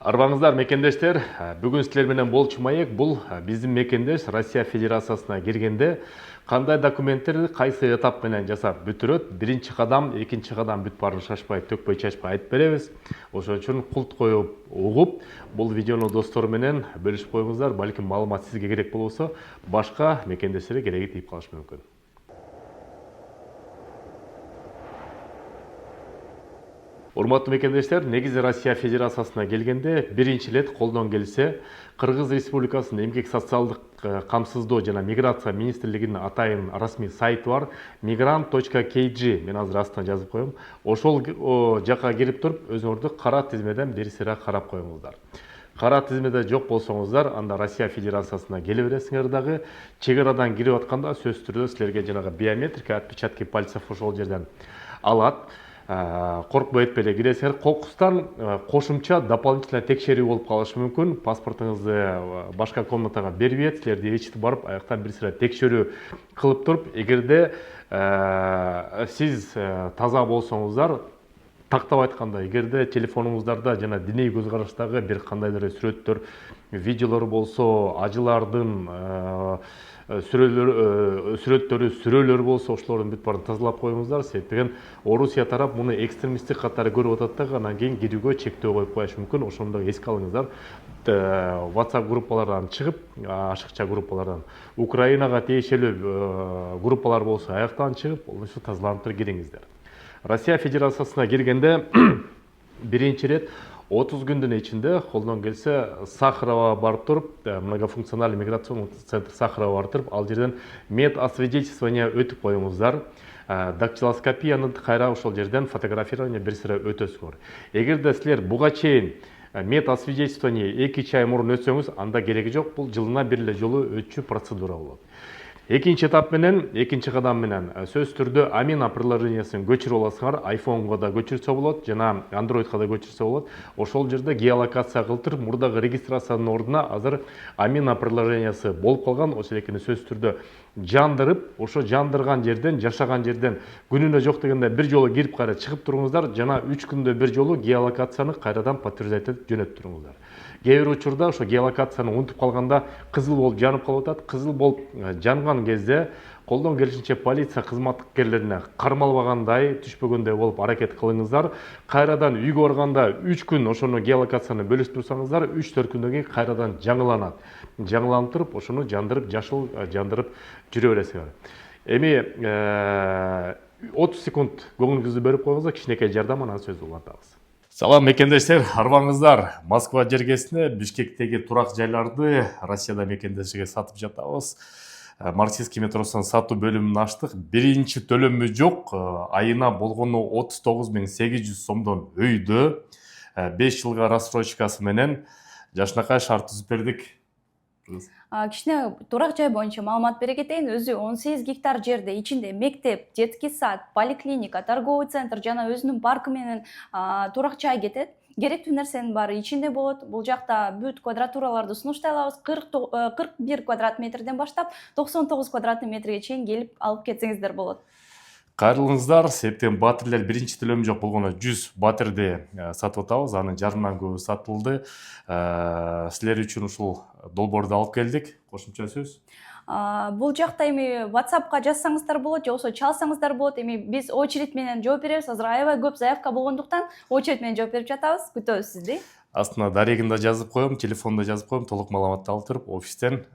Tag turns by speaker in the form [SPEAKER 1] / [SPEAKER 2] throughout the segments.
[SPEAKER 1] Арбаңыздар мекендештер, бүгін сіздер менен болчу маек бул биздин мекендеш Россия Федерациясына келгенде кандай документтерди кайсы этап менен жасап бүтүрөт, биринчи кадам, экинчи кадам бүт баарын шашпай, төкпөй чачпай айтып беребиз. Ошон үчүн култ коюп, угуп, бул видеону достор менен бөлүшүп коюңуздар, балким маалымат сизге керек болсо, башка мекендештерге кереги тийип калышы мүмкүн. Урматтуу мекендештер, негизи Россия Федерациясына келгенде биринчи ирет колдон келсе, Кыргыз Республикасынын эмгек социалдык камсыздоо жана миграция министрлигинин атайын расмий сайты бар migrant.kg. Мен азыр астына жазып коем. Ошол жака кирип туруп, өзүңөрдү кара тизмеден бир сыйра карап коюңуздар. Кара тизмеде жок болсоңуздар, анда Россия Федерациясына келе бересиңер дагы. Чек арадан кирип атканда сөзсүз түрдө силерге жанагы биометрика отпечатки пальцев ошол жерден алат. Коркпой этпей киресиңер. Кокустан кошумча дополнительно текшерүү болуп калышы мүмкүн. Паспортуңузду башка комнатага бербейт, силерди ичип барып, аяктан бир сыра текшерүү кылып туруп, эгерде сиз таза болсоңуздар, тактап айтканда, эгерде телефонуңуздарда жана диний көз караштагы бир кандайдыр сүрөттөр, видеолор болсо, ажылардын сүрөлөр болсо, ошолордун бүт баарын тазалап коюңуздар. Себептен Орусия тарап муну экстремисттик катары көрүп атат да, анан кийин кирүүгө чектөө коюп коюшу мүмкүн. Ошондо эске алыңыздар. WhatsApp группалардан чыгып, ашыкча группалардан, Украинага тиешелүү группалар болсо, аяктан чыгып, ошо тазаланып туруп кириңиздер. Россия Федерациясына келгенде биринчи ирет 30 күндүн ичинде колдон келсе Сахарова барып туруп, многофункциональный миграционный центр Сахарова барып туруп, ал жерден медосвидетельствование өтүп коюңуздар. Дактилоскопияны кайра ошол жерден фотографирование бир сыра өтөсүңөр. Эгерде силер буга чейин медосвидетельствование 2 ай мурун өтсөңүз, анда кереги жок. Бул жылына бир эле жолу өтчү процедура болот. Экинчи этап менен, экинчи кадам менен сөзсүз түрдө Амина приложениясын көчүрүп аласыңар, iPhone'га да көчүрсө болот, жана Android'га да көчүрсө болот. Ошол жерде геолокация кылтырып, мурдагы регистрациянын ордуна азыр Амина приложениясы болуп калган. Ошол экени сөзсүз түрдө жандырып, ошо жандырган жерден, жашаган жерден күнүнө жок дегенде бир жолу кирип кайра чыгып туруңуздар, жана 3 күндө бир жолу геолокацияны кайрадан подтверждать этип жөнөтүп туруңуздар. Кээ бир учурда ошо геолокацияны унутуп калганда кызыл болуп жанып калып атат. Кызыл болуп жанган кезде колдон келишинче полиция кызматкерлерине кармалбагандай, түшпөгөндөй болуп аракет кылыңыздар. Кайрадан үйгө барганда 3 күн ошону геолокацияны бөлүштүрүп турсаңыздар, 3-4 күндөн кийин кайрадан жаңыланат. Жаңыланып туруп, ошону жандырып, жашыл жандырып жүрө бересиңер. Эми 30 секунд көңүлүңүздү бөлүп коюңуздар, кичинекей жардам, анан сөздү улантабыз. Салам мекендештер, арбаңыздар. Москва жергесине Бишкектеги турак жайларды Россияда мекендешиге сатып жатабыз. Марксистский метросунун сатуу бөлүмүн ачтык. Биринчи төлөмү жок. Айына болгону 39.800 сомдон өйдө. 5 жылга рассрочкасы менен жашынакай шарт түзүп бердик.
[SPEAKER 2] Кичине турак жай боюнча маалымат бере кетейин. Өзү 18 гектар жерде ичинде мектеп, детский сад, поликлиника, торговый центр жана өзүнүн паркы менен турак жай кетет. Керектүү нерсенин баары ичинде болот. Бул жакта бүт квадратураларды сунуштай алабыз. 41 квадрат метрден баштап 99 квадрат метрге чейин келип алып кетсеңиздер болот.
[SPEAKER 1] Кайрылыңыздар, себептен батирлер биринчи төлөм жок болгону 100 батирди сатып атабыз, анын жарымынан көбү сатылды. Силер үчүн ушул долбоорду алып келдик. Кошумча сөз.
[SPEAKER 2] Бул жакта эми WhatsAppка жазсаңыздар болот, же болбосо чалсаңыздар болот. Эми биз очередь менен жооп беребиз. Азыр аябай көп заявка болгондуктан очередь менен жооп берип жатабыз. Күтөбүз сизди.
[SPEAKER 1] Астына дарегинде жазып коем, телефонда жазып коем, толук маалыматты алып туруп офистен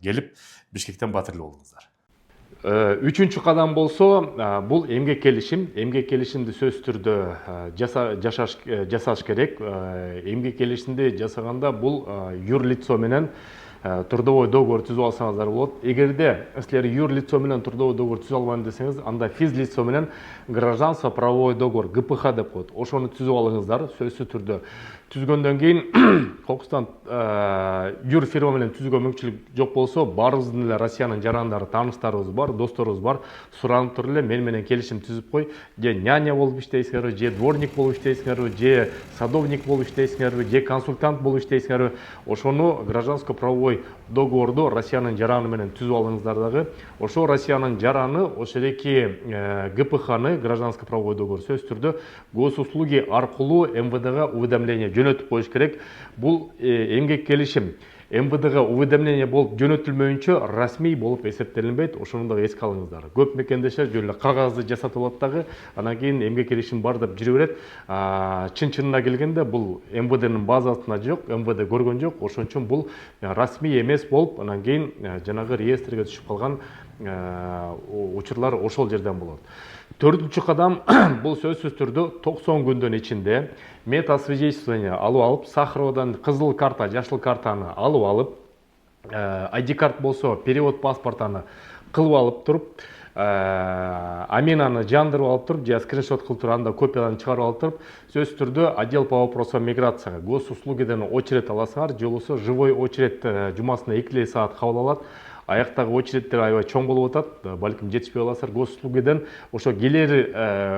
[SPEAKER 1] келип Бишкектен батирлүү болуңуздар. Үчүнчү кадам болсо, бул эмгек келишим. Эмгек келишимди сөзсүз түрдө жасаш керек. Эмгек келишимди жасаганда бул юрлицо менен трудовой договор түзүп алсаңыздар болот. Эгерде силер юрлицо менен трудовой договор түзүп албайм десеңиз, анда физлицо менен гражданство правовой договор ГПХ деп коет. Ошону түзүп алыңыздар сөзсүз түрдө. Түзгөндөн кийин кокустан юрфирма менен түзүүгө мүмкүнчүлүк жок болсо, баарыбыздын эле Россиянын жарандары, тааныштарыбыз бар, досторубуз бар. Суранып туруп эле мен менен келишим түзүп кой. Же няня болуп иштейсиңерби, же дворник болуп иштейсиңерби, же садовник болуп иштейсиңерби, же консультант болуп иштейсиңерби, ошону гражданско правовой договорду Россиянын жараны менен түзүп алыңыздар дагы. Ошо Россиянын жараны, ошолеки ГПХны, гражданско правовой договор сөзсүз түрдө госуслуги аркылуу МВДга уведомление жөнөтүп коюш керек. Бул эмгек келишим МВДга уведомление болуп жөнөтүлмөйүнчө расмий болуп эсептелинбейт. Ошону да эске алыңыздар. Көп мекендештер жөн эле кагазды жасатып алат дагы, анан кийин эмгек келишим бар деп жүрө берет. Чын-чынына келгенде бул МВДнын базасында жок, МВД көргөн жок. Ошон үчүн бул расмий эмес болуп, анан кийин жанагы реестрге түшүп калган учурлар ошол жерден болот. 4-чү кадам бул сөзсүз түрдө 90 күндөн ичинде медосвидетельствование алып алып, Сахаровадан кызыл карта, жашыл картаны алып алып, ID карт болсо перевод паспортаны кылып алып туруп, аминаны жандырып алып туруп, же скриншот кылып туруп, анда копияларын чыгарып алып туруп, сөзсүз түрдө отдел по вопросам миграцияга, госуслугиден очередь аласыңар, же болбосо живой очередь жумасына 2 саат кабыл алат. Аяктагы очередтер аябай чоң болуп атат, балким жетишпей аласыздар. Госуслугиден ошо келер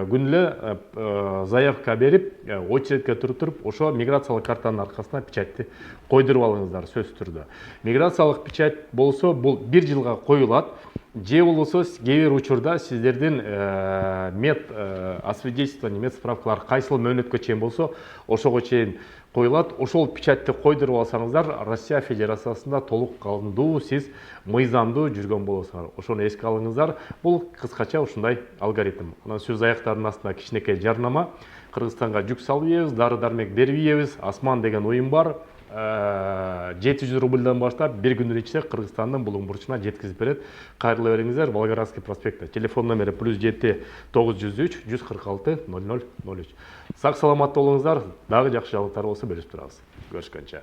[SPEAKER 1] күн эле заявка берип, очередке туруп, ошо миграциялык картанын аркасына печатьти койдуруп алыңыздар сөзсүз түрдө. Миграциялык печать болсо, бул 1 жылга коюлат. Же болбосо кээ бир учурда сиздердин мед освидетельствование, мед справкалар кайсыл мөөнөткө чейин болсо, ошого чейин коюлат. Ошол печатьти койдуруп алсаңыздар, Россия Федерациясында толук кандуу сиз мыйзамдуу жүргөн болосуңар. Ошону эске алыңыздар. Бул кыскача ушундай алгоритм. Анан сөз аяктарынын астында кичинекей жарнама. Кыргызстанга жүк салып ийебиз, дары-дармек берип ийебиз. Асман деген уюм бар. 700 рубльдан баштап 1 күндүн ичинде Кыргызстандын булуң бурчуна жеткизип берет. Кайрылы бериңиздер. Волгоградский проспектте. Телефон номери +7 903 146 0003. Сак саламатта болуңуздар. Дагы жакшы жаңылыктар болсо бөлүшүп турабыз. Көрүшкөнчө.